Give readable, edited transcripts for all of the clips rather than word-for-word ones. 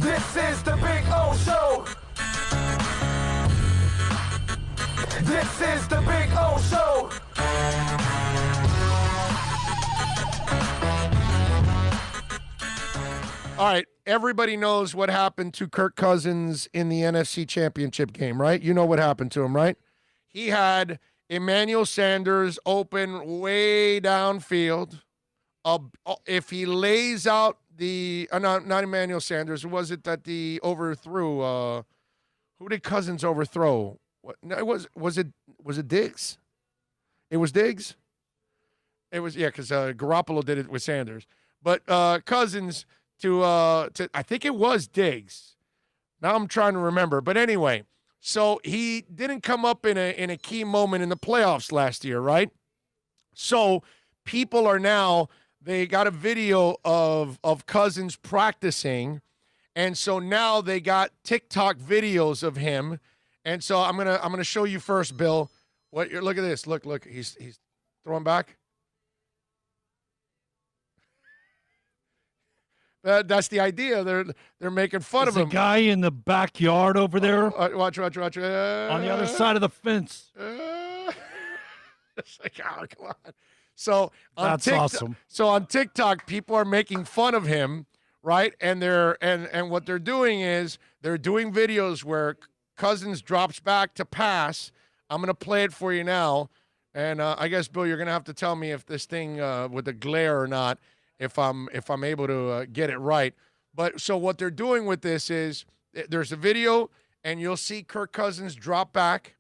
This is the Big O Show. This is the Big O Show. All right, everybody knows what happened to Kirk Cousins in the NFC Championship game, right? You know what happened to him, right? He had Emmanuel Sanders open way downfield. If he lays out the not Emmanuel Sanders, was it that the overthrew? Who did Cousins overthrow? What? No, was it Diggs? It was Diggs. It was because Garoppolo did it with Sanders, but Cousins to I think it was Diggs. Now I'm trying to remember, but anyway, so he didn't come up in a key moment in the playoffs last year, right? So people are now. They got a video of Cousins practicing, and so now they got TikTok videos of him. And so I'm gonna show you first, Bill. Look at this. Look. He's throwing back. That's the idea. They're making fun of him. There's a guy in the backyard over there. Watch. On the other side of the fence. It's like, oh, come on. So that's awesome. So on TikTok, people are making fun of him, right? And what they're doing is they're doing videos where Cousins drops back to pass. I'm gonna play it for you now, and I guess Bill, you're gonna have to tell me if this thing with the glare or not, if I'm able to get it right. But so what they're doing with this is there's a video, and you'll see Kirk Cousins drop back,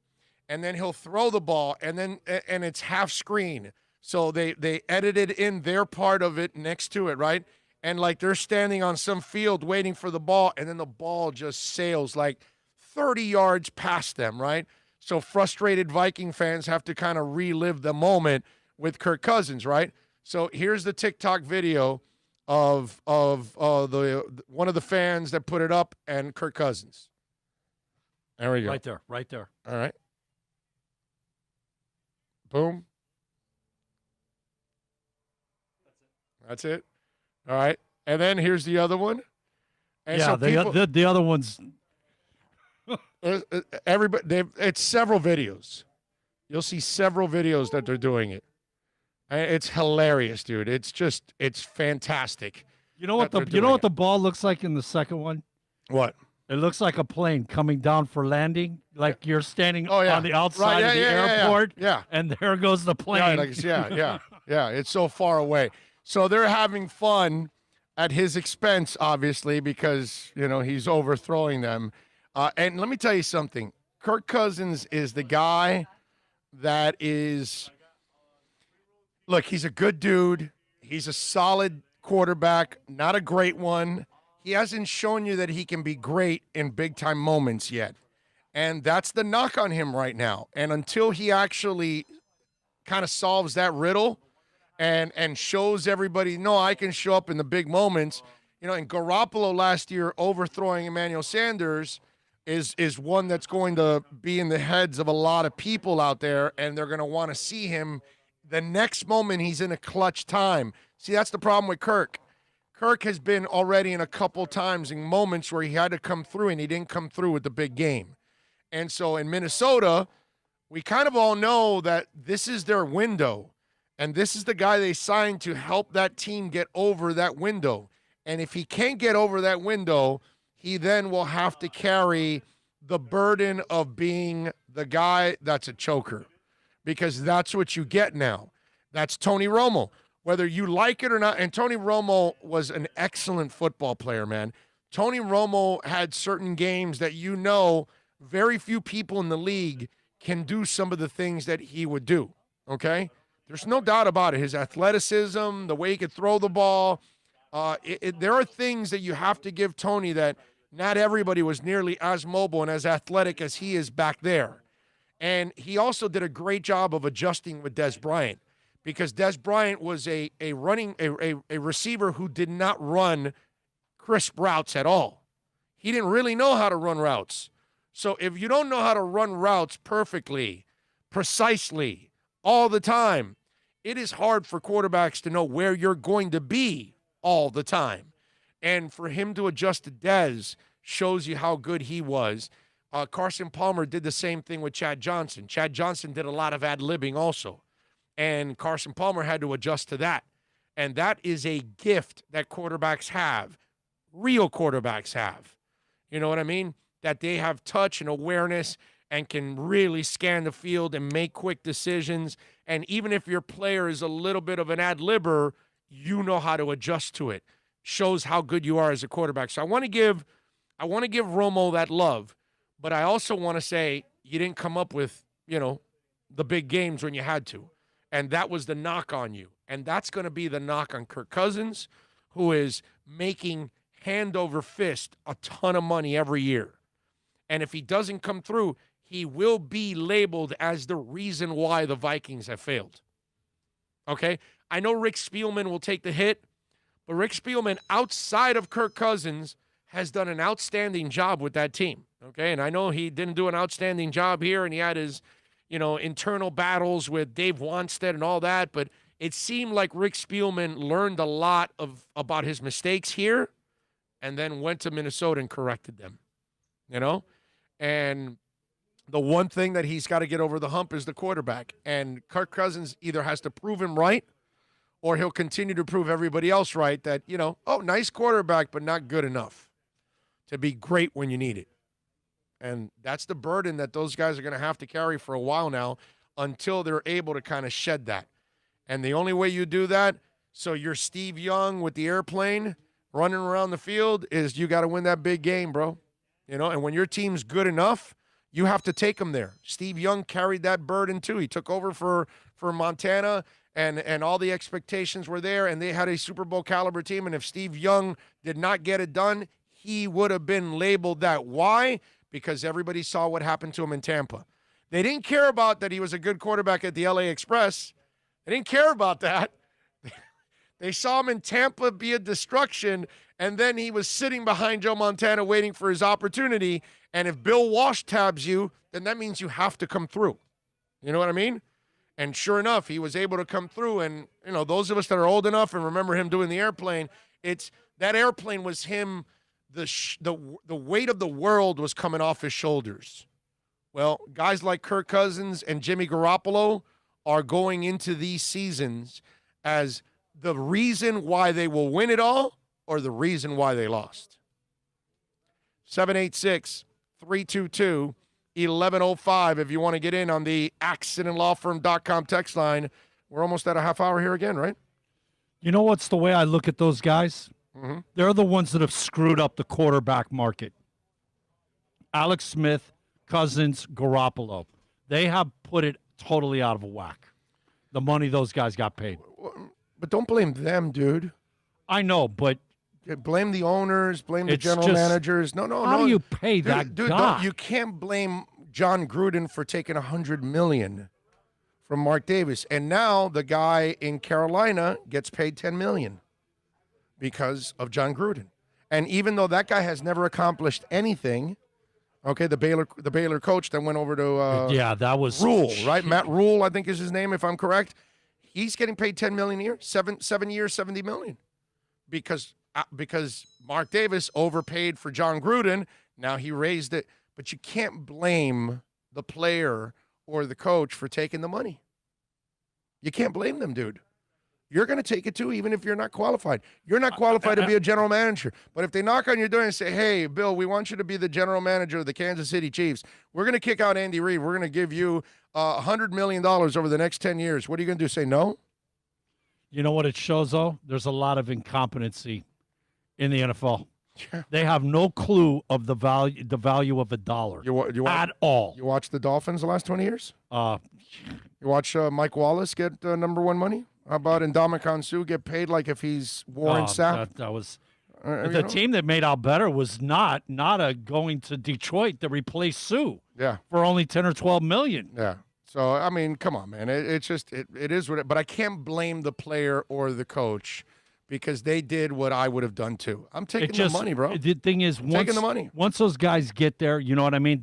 and then he'll throw the ball, and it's half screen. So they edited in their part of it next to it, right? And like they're standing on some field waiting for the ball, and then the ball just sails like 30 yards past them, right? So frustrated Viking fans have to kind of relive the moment with Kirk Cousins, right? So here's the TikTok video of the one of the fans that put it up and Kirk Cousins. There we go. Right there. All right. Boom. That's it. All right. And then here's the other one. And yeah, so the other one's. Everybody, it's several videos. You'll see several videos that they're doing it. It's hilarious, dude. It's fantastic. You know what the ball looks like in the second one? What? It looks like a plane coming down for landing, like you're standing on the outside of the airport. Yeah. And there goes the plane. Yeah. It's so far away. So they're having fun at his expense, obviously, because, he's overthrowing them. And let me tell you something. Kirk Cousins is the guy that is – look, he's a good dude. He's a solid quarterback, not a great one. He hasn't shown you that he can be great in big-time moments yet. And that's the knock on him right now. And until he actually kind of solves that riddle – and shows everybody, no, I can show up in the big moments. And Garoppolo last year overthrowing Emmanuel Sanders is one that's going to be in the heads of a lot of people out there, and they're going to want to see him the next moment he's in a clutch time. See, that's the problem with Kirk. Kirk has been already in a couple times in moments where he had to come through, and he didn't come through with the big game. And so in Minnesota, we kind of all know that this is their window. And this is the guy they signed to help that team get over that window. And if he can't get over that window, he then will have to carry the burden of being the guy that's a choker. Because that's what you get now. That's Tony Romo. Whether you like it or not, and Tony Romo was an excellent football player, man. Tony Romo had certain games that very few people in the league can do some of the things that he would do, okay? There's no doubt about it. His athleticism, the way he could throw the ball. There are things that you have to give Tony that not everybody was nearly as mobile and as athletic as he is back there. And he also did a great job of adjusting with Dez Bryant because Dez Bryant was a receiver who did not run crisp routes at all. He didn't really know how to run routes. So if you don't know how to run routes perfectly, precisely, all the time, it is hard for quarterbacks to know where you're going to be all the time. And for him to adjust to Dez shows you how good he was. Carson Palmer did the same thing with Chad Johnson. Chad Johnson did a lot of ad-libbing also. And Carson Palmer had to adjust to that. And that is a gift that quarterbacks have. Real quarterbacks have. You know what I mean? That they have touch and awareness and can really scan the field and make quick decisions. And even if your player is a little bit of an ad-libber, you know how to adjust to it. Shows how good you are as a quarterback. So I want to give Romo that love, but I also want to say you didn't come up with, the big games when you had to. And that was the knock on you. And that's going to be the knock on Kirk Cousins, who is making hand over fist a ton of money every year. And if he doesn't come through, he will be labeled as the reason why the Vikings have failed. Okay? I know Rick Spielman will take the hit, but Rick Spielman, outside of Kirk Cousins, has done an outstanding job with that team. Okay? And I know he didn't do an outstanding job here, and he had his, internal battles with Dave Wanstead and all that, but it seemed like Rick Spielman learned a lot about his mistakes here and then went to Minnesota and corrected them. And the one thing that he's got to get over the hump is the quarterback. And Kirk Cousins either has to prove him right or he'll continue to prove everybody else right that, nice quarterback, but not good enough to be great when you need it. And that's the burden that those guys are going to have to carry for a while now until they're able to kind of shed that. And the only way you do that, so you're Steve Young with the airplane running around the field, is you got to win that big game, bro. And when your team's good enough, you have to take them there. Steve Young carried that burden too. He took over for Montana, and all the expectations were there, and they had a Super Bowl caliber team. And if Steve Young did not get it done, he would have been labeled that. Why? Because everybody saw what happened to him in Tampa. They didn't care about that he was a good quarterback at the LA Express. They didn't care about that. They saw him in Tampa be a destruction, and then he was sitting behind Joe Montana waiting for his opportunity. And if Bill Walsh tabs you, then that means you have to come through. You know what I mean? And sure enough, he was able to come through. And, those of us that are old enough and remember him doing the airplane, that airplane was him. The weight of the world was coming off his shoulders. Well, guys like Kirk Cousins and Jimmy Garoppolo are going into these seasons as the reason why they will win it all or the reason why they lost. 786-322-1105 if you want to get in on the accidentlawfirm.com text line. We're almost at a half hour here again, right? You know what's the way I look at those guys? Mm-hmm. They're the ones that have screwed up the quarterback market. Alex Smith, Cousins, Garoppolo. They have put it totally out of whack. The money those guys got paid. But don't blame them, dude. I know, but blame the owners, blame the general managers. No. How do you pay that guy? You can't blame John Gruden for taking $100 million from Mark Davis. And now the guy in Carolina gets paid $10 million. Because of John Gruden. And even though that guy has never accomplished anything, okay, the Baylor coach that went over to that was Rule, right? Matt Rule, I think is his name, if I'm correct. He's getting paid $10 million a year, 7 years, $70 million. Because Mark Davis overpaid for John Gruden. Now he raised it. But you can't blame the player or the coach for taking the money. You can't blame them, dude. You're going to take it too, even if you're not qualified. You're not qualified to be a general manager. But if they knock on your door and say, hey, Bill, we want you to be the general manager of the Kansas City Chiefs. We're going to kick out Andy Reid. We're going to give you $100 million over the next 10 years. What are you going to do, say no? You know what it shows, though? There's a lot of incompetency in the NFL. Yeah. They have no clue of the value of a dollar at all. You watch the Dolphins the last 20 years? You watch Mike Wallace get number one money? How about Ndamukong Suh get paid like if he's Warren Sapp? That was the team that made out better was not going to Detroit to replace Suh. Yeah, for only $10 or $12 million. Yeah. So I mean, come on, man. It's just it is what it. But I can't blame the player or the coach because they did what I would have done too. I'm taking the money, bro. The thing is, taking the money. Once those guys get there, you know what I mean.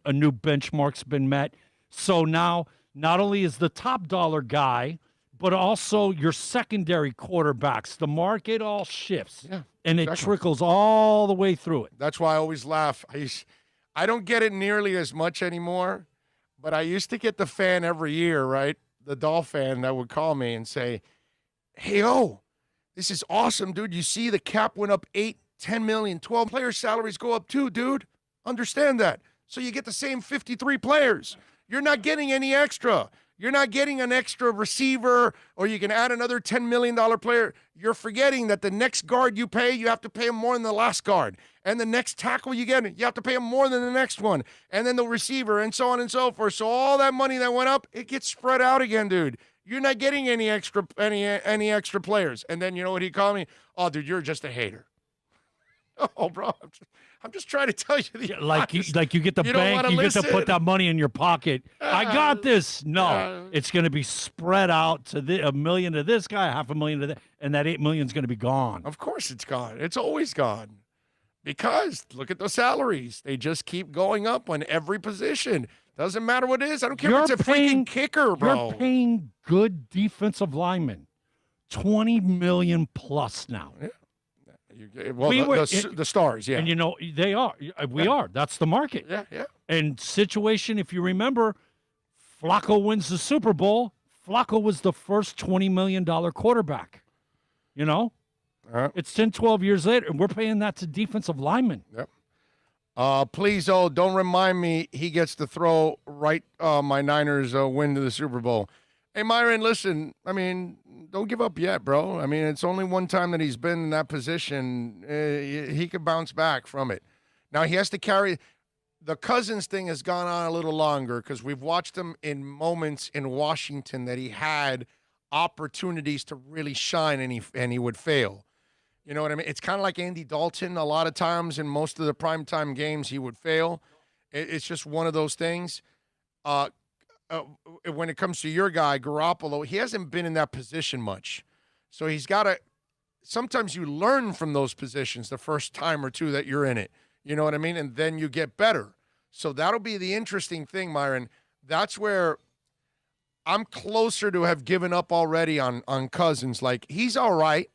A new benchmark's been met. So now, not only is the top dollar guy but also your secondary quarterbacks. The market all shifts, and it trickles all the way through it. That's why I always laugh. I don't get it nearly as much anymore, but I used to get the fan every year, right? The Dolph fan that would call me and say, hey, this is awesome, dude. You see the cap went up 8, 10 million, 12 player salaries go up too, dude. Understand that. So you get the same 53 players. You're not getting any extra. You're not getting an extra receiver, or you can add another $10 million player. You're forgetting that the next guard you pay, you have to pay him more than the last guard. And the next tackle you get, you have to pay him more than the next one. And then the receiver, and so on and so forth. So all that money that went up, it gets spread out again, dude. You're not getting any extra players. And then you know what he called me? Oh, dude, you're just a hater. Oh, bro, I'm just trying to tell you like you get the bank, you get to put that money in your pocket. I got this. No, it's going to be spread out to $1 million to this guy, $500,000 to that, and that $8 million is going to be gone. Of course, it's gone. It's always gone, because look at the salaries; they just keep going up on every position. Doesn't matter what it is. I don't care if it's a freaking kicker, bro. You're paying good defensive linemen $20 million plus now. Yeah. Well, the stars, yeah. And, you know, they are. We are. That's the market. Yeah. And situation, if you remember, Flacco wins the Super Bowl. Flacco was the first $20 million quarterback. You know? It's 10, 12 years later, and we're paying that to defensive linemen. Yep. Please, don't remind me he gets to throw right my Niners win to the Super Bowl. Hey, Myron, listen, I mean, don't give up yet, bro. I mean, it's only one time that he's been in that position. He could bounce back from it. Now, he has to carry – the Cousins thing has gone on a little longer because we've watched him in moments in Washington that he had opportunities to really shine, and he would fail. You know what I mean? It's kind of like Andy Dalton. A lot of times in most of the primetime games, he would fail. It's just one of those things. When it comes to your guy, Garoppolo, he hasn't been in that position much. So he's got to – sometimes you learn from those positions the first time or two that you're in it. You know what I mean? And then you get better. So that'll be the interesting thing, Myron. That's where I'm closer to have given up already on Cousins. Like, he's all right,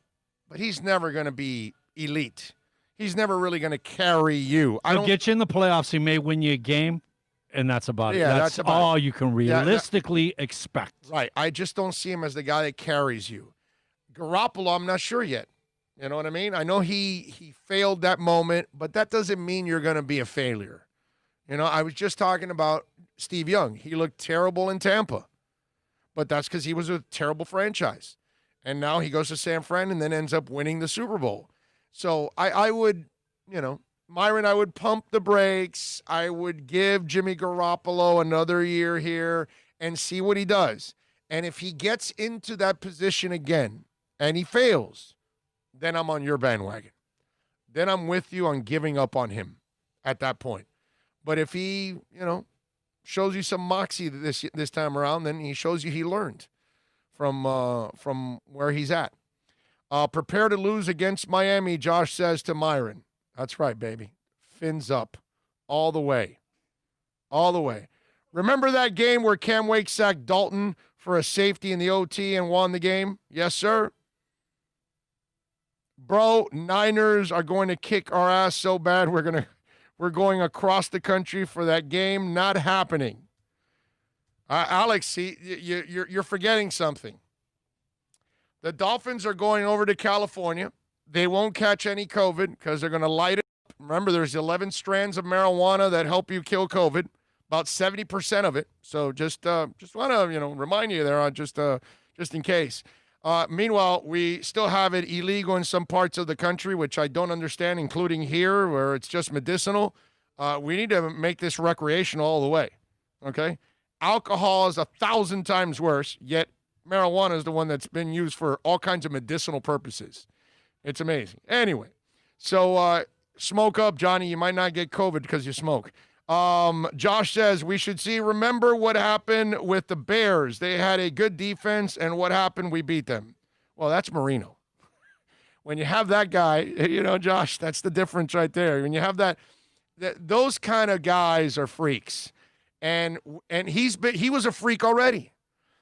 but he's never going to be elite. He's never really going to carry you. He'll get you in the playoffs. He may win you a game. And that's about it. That's about all you can realistically expect. Right. I just don't see him as the guy that carries you. Garoppolo, I'm not sure yet. You know what I mean? I know he failed that moment, but that doesn't mean you're going to be a failure. You know, I was just talking about Steve Young. He looked terrible in Tampa, but that's because he was a terrible franchise. And now he goes to San Fran and then ends up winning the Super Bowl. So I would, you know, Myron, I would pump the brakes. I would give Jimmy Garoppolo another year here and see what he does. And if he gets into that position again and he fails, then I'm on your bandwagon. Then I'm with you on giving up on him at that point. But if he, you know, shows you some moxie this time around, then he shows you he learned from where he's at. Prepare to lose against Miami, Josh says to Myron. That's right, baby. Fins up all the way. All the way. Remember that game where Cam Wake sacked Dalton for a safety in the OT and won the game? Yes, sir. Bro, Niners are going to kick our ass so bad we're going across the country for that game. Not happening. Alex, see, you're forgetting something. The Dolphins are going over to California. They won't catch any COVID because they're going to light it up. Remember, there's 11 strands of marijuana that help you kill COVID, about 70% of it. So just want to remind you there, just in case. Meanwhile, we still have it illegal in some parts of the country, which I don't understand, including here where it's just medicinal. We need to make this recreational all the way. Okay, alcohol is 1,000 times worse, yet marijuana is the one that's been used for all kinds of medicinal purposes. It's amazing. Anyway, so smoke up, Johnny. You might not get COVID because you smoke. Josh says we should remember what happened with the Bears. They had a good defense, and what happened? We beat them. Well, that's Marino. When you have that guy, Josh, that's the difference right there. When you have those kind of guys are freaks. And he was a freak already.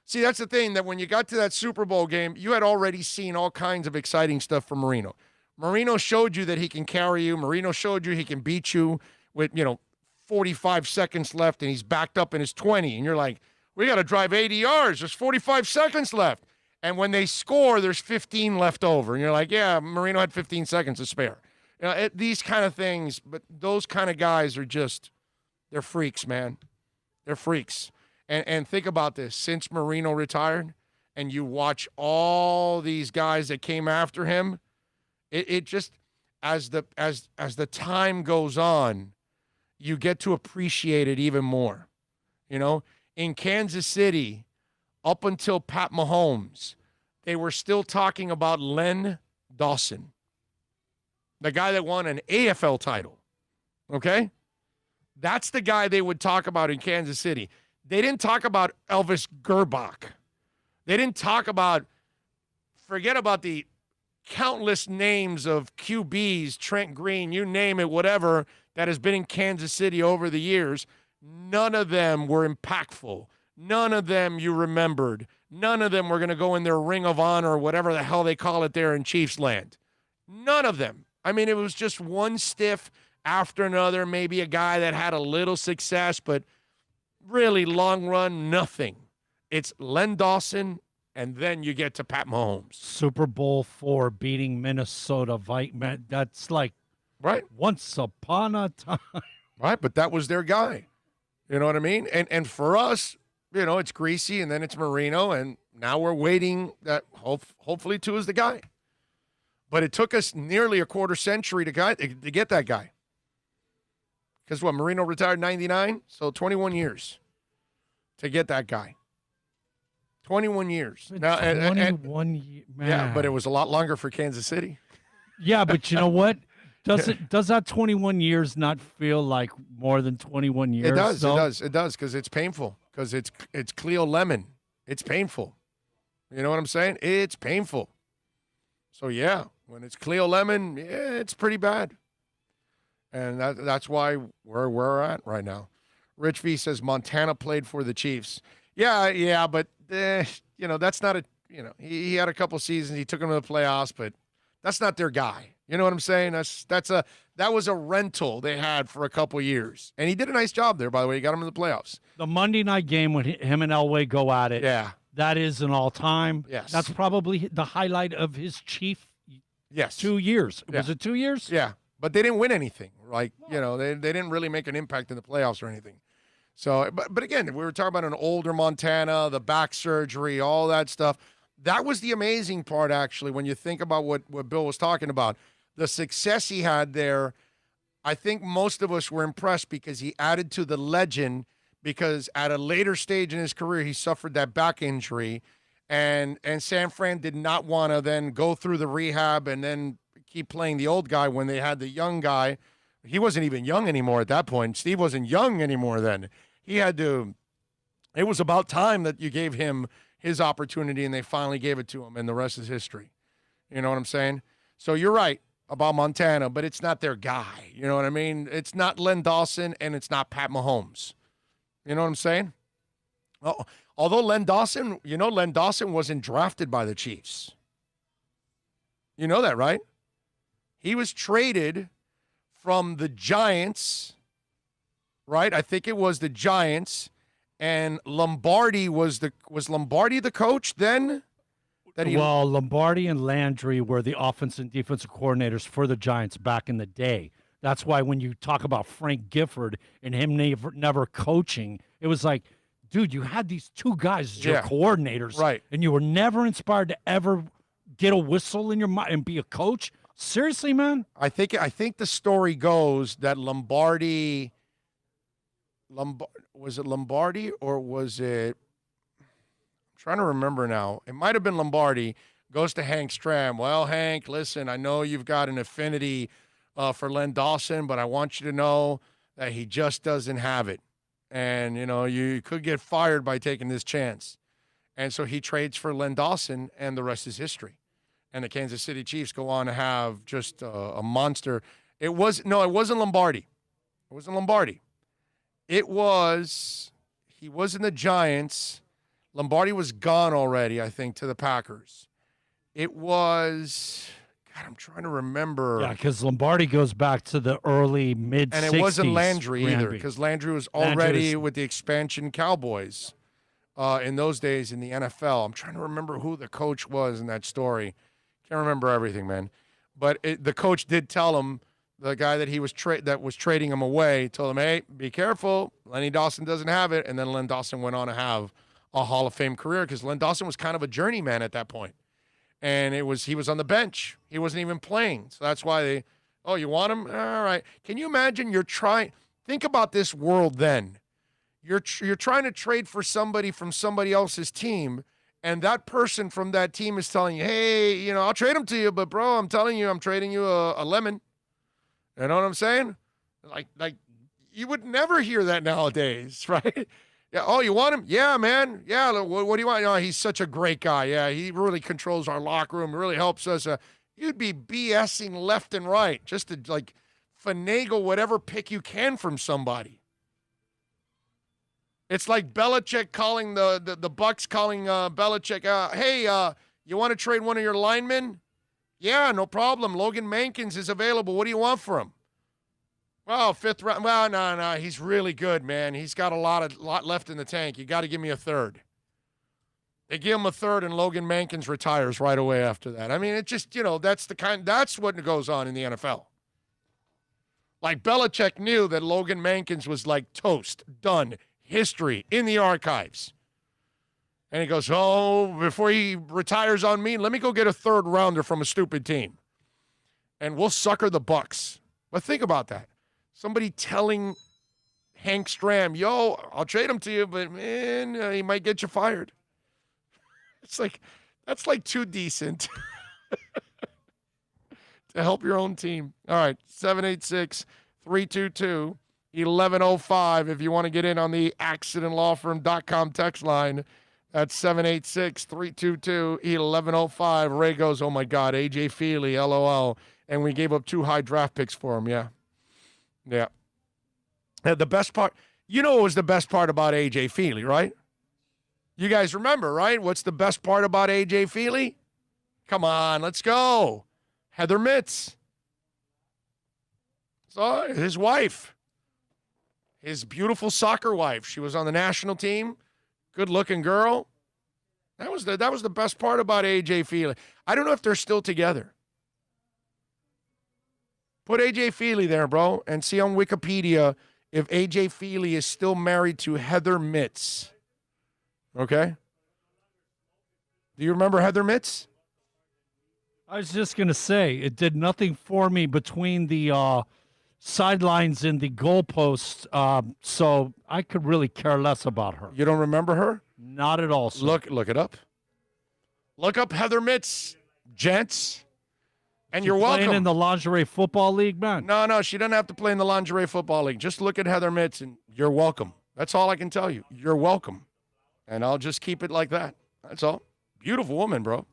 See, that's the thing, that when you got to that Super Bowl game, you had already seen all kinds of exciting stuff from Marino. Marino showed you that he can carry you. Marino showed you he can beat you with, 45 seconds left, and he's backed up in his 20. And you're like, we got to drive 80 yards. There's 45 seconds left. And when they score, there's 15 left over. And you're like, yeah, Marino had 15 seconds to spare. These kind of things, but those kind of guys are just, they're freaks, man. They're freaks. And think about this. Since Marino retired, and you watch all these guys that came after him, it just, as the time goes on, you get to appreciate it even more. In Kansas City, up until Pat Mahomes, they were still talking about Len Dawson, the guy that won an AFL title. Okay? That's the guy they would talk about in Kansas City. They didn't talk about Elvis Gerbach. They didn't talk about, forget about the countless names of QBs, Trent Green, you name it, whatever, that has been in Kansas City over the years. None of them were impactful. None of them you remembered. None of them were going to go in their Ring of Honor or whatever the hell they call it there in Chiefs land. None of them. I mean, it was just one stiff after another, maybe a guy that had a little success, but really long run, nothing. It's Len Dawson, and then you get to Pat Mahomes. Super Bowl 4 beating Minnesota Vikings. That's like right. Once upon a time. Right, but that was their guy. You know what I mean? And for us, it's Greasy, and then it's Marino, and now we're waiting that hopefully two is the guy. But it took us nearly a quarter century to get that guy. Because what, Marino retired in 99? So 21 years to get that guy. 21 years. Now, 21 years, man. Yeah, but it was a lot longer for Kansas City. Yeah, but you know what? Does that 21 years not feel like more than 21 years? It does, because it's painful. Because it's Cleo Lemon. It's painful. You know what I'm saying? It's painful. So, yeah, when it's Cleo Lemon, yeah, it's pretty bad. And that's why we're at right now. Rich V says Montana played for the Chiefs. Yeah, but, that's not he had a couple seasons. He took them to the playoffs, but that's not their guy. You know what I'm saying? That was a rental they had for a couple years. And he did a nice job there, by the way. He got him in the playoffs. The Monday night game when him and Elway go at it. Yeah. That is an all-time. Yes. That's probably the highlight of his Chief 2 years. Yeah. Was it 2 years? Yeah. But they didn't win anything. Like, they didn't really make an impact in the playoffs or anything. So, but again, we were talking about an older Montana, the back surgery, all that stuff. That was the amazing part, actually, when you think about what Bill was talking about. The success he had there, I think most of us were impressed because he added to the legend, because at a later stage in his career, he suffered that back injury, and San Fran did not want to then go through the rehab and then keep playing the old guy when they had the young guy. He wasn't even young anymore at that point. Steve wasn't young anymore then. He had to – it was about time that you gave him his opportunity, and they finally gave it to him, and the rest is history. You know what I'm saying? So you're right about Montana, but it's not their guy. You know what I mean? It's not Len Dawson, and it's not Pat Mahomes. You know what I'm saying? Although Len Dawson wasn't drafted by the Chiefs. You know that, right? He was traded from the Giants, right? I think it was the Giants, and was Lombardi the coach then? Well, Lombardi and Landry were the offense and defensive coordinators for the Giants back in the day. That's why when you talk about Frank Gifford and him never coaching, it was like, dude, you had these two guys as your coordinators, right? And you were never inspired to ever get a whistle in your mind and be a coach. Seriously, man? I think the story goes that Lombardi, was it Lombardi or was it? I'm trying to remember now. It might have been Lombardi. Goes to Hank Stram. Well, Hank, listen, I know you've got an affinity for Len Dawson, but I want you to know that he just doesn't have it. And, you could get fired by taking this chance. And so he trades for Len Dawson, and the rest is history. And the Kansas City Chiefs go on to have just a monster. It wasn't Lombardi. It wasn't Lombardi. He was in the Giants. Lombardi was gone already, I think, to the Packers. It was, God, I'm trying to remember. Yeah, because Lombardi goes back to the early mid-60s. And it wasn't Landry either, because Landry was already with the expansion Cowboys in those days in the NFL. I'm trying to remember who the coach was in that story. Can't remember everything, man. But the coach did tell him, the guy that he was that was trading him away, told him, hey, be careful. Lenny Dawson doesn't have it. And then Len Dawson went on to have a Hall of Fame career because Len Dawson was kind of a journeyman at that point. And he was on the bench. He wasn't even playing. So that's why you want him? All right. Can you imagine think about this world then. You're trying to trade for somebody from somebody else's team, and that person from that team is telling you, hey, I'll trade him to you, but, bro, I'm telling you, I'm trading you a lemon. You know what I'm saying? Like you would never hear that nowadays, right? Yeah. Oh, you want him? Yeah, man. Yeah. What do you want? He's such a great guy. Yeah, he really controls our locker room. Really helps us. You'd be BSing left and right just to finagle whatever pick you can from somebody. It's like Belichick calling the Bucks calling Belichick. Hey, you want to trade one of your linemen? Yeah, no problem. Logan Mankins is available. What do you want for him? Well, 5th round. Well, no. He's really good, man. He's got a lot left in the tank. You got to give me a 3rd. They give him a 3rd, and Logan Mankins retires right away after that. I mean, it just, that's what goes on in the NFL. Like Belichick knew that Logan Mankins was like toast, done, history, in the archives. And he goes, before he retires on me, let me go get a 3rd rounder from a stupid team. And we'll sucker the Bucks. But think about that. Somebody telling Hank Stram, I'll trade him to you, but, man, he might get you fired. It's like, that's like too decent to help your own team. All right, 786-322-1105 if you want to get in on the accidentlawfirm.com text line. That's 786-322-1105. Ray goes, oh, my God, A.J. Feely, LOL. And we gave up 2 high draft picks for him, yeah. Yeah. The best part, what was the best part about A.J. Feely, right? You guys remember, right? What's the best part about A.J. Feely? Come on, let's go. Heather Mitts. So his wife. His beautiful soccer wife. She was on the national team. Good-looking girl. That was the best part about A.J. Feely. I don't know if they're still together. Put A.J. Feely there, bro, and see on Wikipedia if A.J. Feely is still married to Heather Mitts. Okay? Do you remember Heather Mitts? I was just going to say, it did nothing for me between the sidelines and the goalposts, so I could really care less about her. You don't remember her? Not at all, sir. Look it up. Look up Heather Mitts, gents, and you're welcome. Playing in the lingerie football league, man? No, she doesn't have to play in the lingerie football league. Just look at Heather Mitts, and you're welcome. That's all I can tell you. You're welcome, and I'll just keep it like that. That's all. Beautiful woman, bro.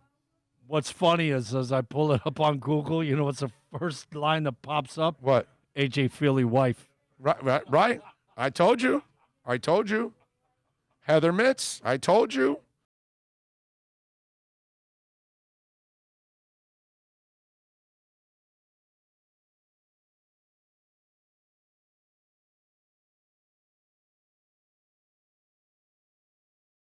What's funny is as I pull it up on Google, what's the first line that pops up? What? A.J. Feely wife. Right. I told you. Heather Mitts, I told you.